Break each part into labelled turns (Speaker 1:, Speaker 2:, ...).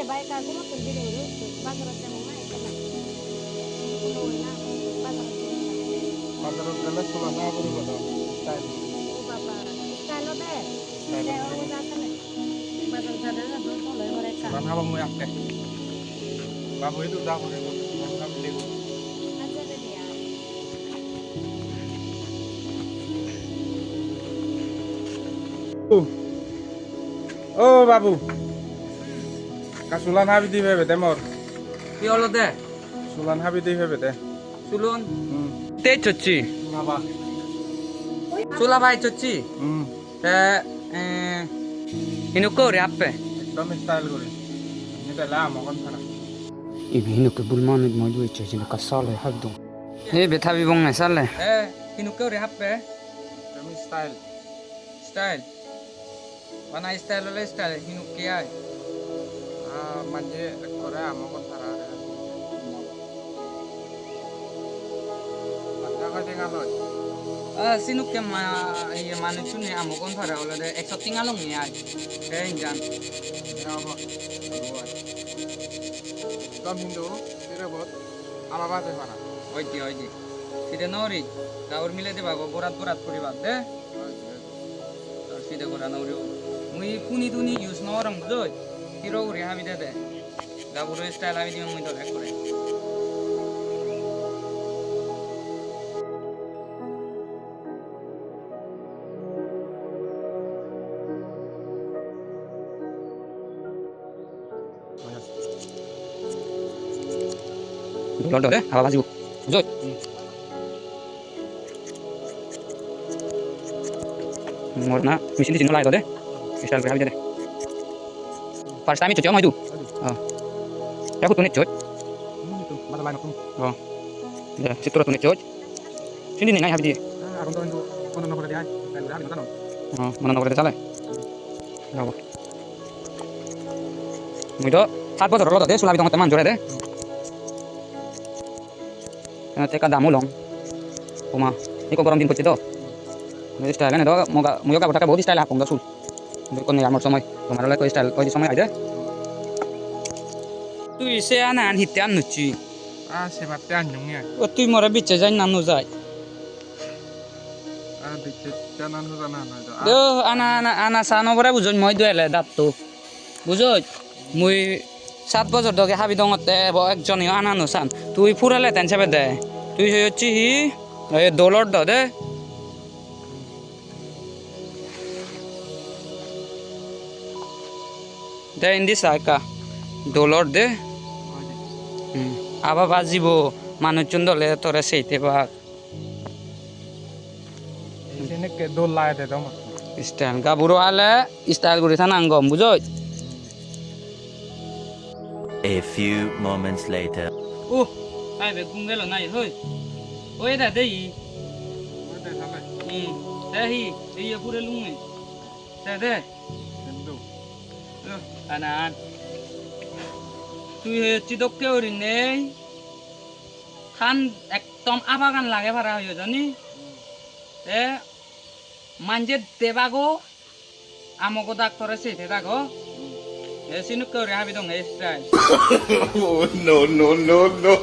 Speaker 1: baik aku mau pergi dulu bazaar jamu mai kana
Speaker 2: bazaar gala sulah na buri bada style
Speaker 1: o baba style de style o jata ne bazaar jada na do to le mereka
Speaker 2: sulah na bang mo yakke babu itu dah buri ko nang beli ko
Speaker 1: aja deh dia
Speaker 2: oh babu kasulan habi di bebe temor
Speaker 3: কি হলো দে
Speaker 2: sulan habi di bebe te
Speaker 3: চুলুন তে চচ্ছি
Speaker 2: ngapa
Speaker 3: চুলা ভাই চচ্ছি তে ইনু করে আপে
Speaker 2: ekdom style kori ini tela mo kon thara
Speaker 4: Ibino ke bulman mo duwe che jina kasale habdo. He betabi bong na sale.
Speaker 3: ইনু করে আপে
Speaker 2: ekdom style
Speaker 3: স্টাইল বানা style হলে স্টাইল ইনু কে আয়
Speaker 2: manje kore amo kon thara Patna ka denga loy
Speaker 3: Sinu কে মা ইয়ে মানে শুনে আমো কোন ধরে হলে দে 100 টিঙ্গালং নি আয় এ ইনজান
Speaker 2: ngapa ekdom hindu dire bot ama bate para
Speaker 3: ওইটি সিদে নরি গাওর মিলে দিবা গো বরাত করিবা দে আর সিদে করা নরি মুই পুনি তুনি ইউজ নরম বুঝই হিরো রে হাবি দে দে গাবুর স্টাইল হাবি দিম মুই তো দেখ করে
Speaker 4: Dolor deh, apa baju. Zoi. Morna, mesin di sini mulai deh. Style berapa deh. First time cuci mau itu. Ya aku tunit cuci.
Speaker 2: itu mata lain aku
Speaker 4: Oh. Ya, situ tunit cuci. Sini nih habis dia.
Speaker 2: aku tuh itu kono no kore dia style berapa di mana
Speaker 4: Oh, mana nak kerja salah. Ya. Mu itu 7 বছর হলো দে সুলাবি দমতে মান জোরে দে। Teka damo long. Puma. Iko gorong din putih to. Ini style kan itu moga buat kayak body style aku nggak sul. Ini kon ya mau somai. Kemarin lagi style kau di somai aja.
Speaker 3: তুই সে আনা আন হিতে আন নুচি
Speaker 2: sebabnya anjungnya
Speaker 3: ও তুই মরে বিচে যাই নানু যাই
Speaker 2: dikit kanan sana itu
Speaker 3: দে আনা সানো বরে বুঝই মই দুয়েলে দাঁত তো বুঝই মুই 7 বছর ধরে হাবি দঙতে একজনই আনানো সান তুই ফুরালে তেন চাবে দে তুই হচ্ছি হি দোলর দে দে ইন্দি সাইকা দোলর দে আবার বাজিব মানুষজন দলে তোরে সেইতে বাঘ
Speaker 2: ini ke dolai deh dong
Speaker 3: style গাবুরো আলে স্টাইল করে থান আঙ্গম বুঝই
Speaker 5: A few moments later.
Speaker 3: ও আই বে ঘুম গেল নাই হই ওই দা দেই
Speaker 2: udah sampai
Speaker 3: দেহি এই পুরে লুঙ্গে দে
Speaker 2: tentu
Speaker 3: আনান তুই হচ্ছি দক্ষে ওরি নেই খান একদম আবাগান লাগে ভাড়া হইও জানি এ মানজে দেবাগো আমগো ডাক্তারে সেইতে থাকো এ সিনুক করে হাবি দং এই style
Speaker 5: Oh no no no no.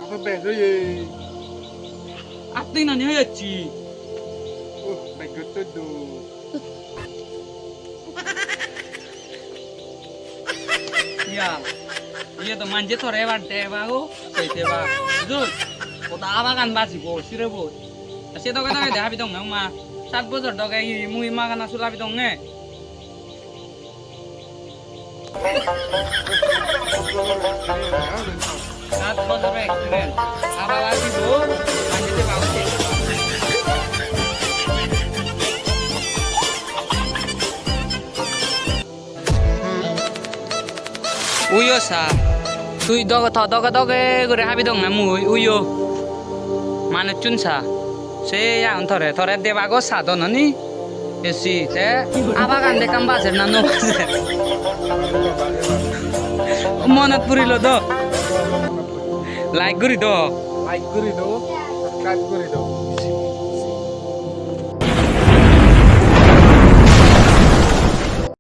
Speaker 2: apa beso ye
Speaker 3: আপনি নানি হয়েছি
Speaker 2: bagus tuh
Speaker 3: ইয়া ইয়ে তো মানজে তোরে এবার দেবাগো সেইতে বা বুঝুন ওটা আবাগান বাজিব সিরে বই সে তো কথা দেখাবি দং মা 7 বছর দগে মুই মাগানা সুলাবি দং নে 7 বছরের এক্সপিরিয়েন্স আবার বাজিব মানজে বাউছে uyo sa tui doga gore habi dong na mui uyo manu chun sa se ya thore debago sa do nani বেশি তে আবার গান দেখাম বাজের না নো বাজের মনত পুরিল তো লাইক করি তো
Speaker 2: লাইক করে দাও সাবস্ক্রাইব করে দাও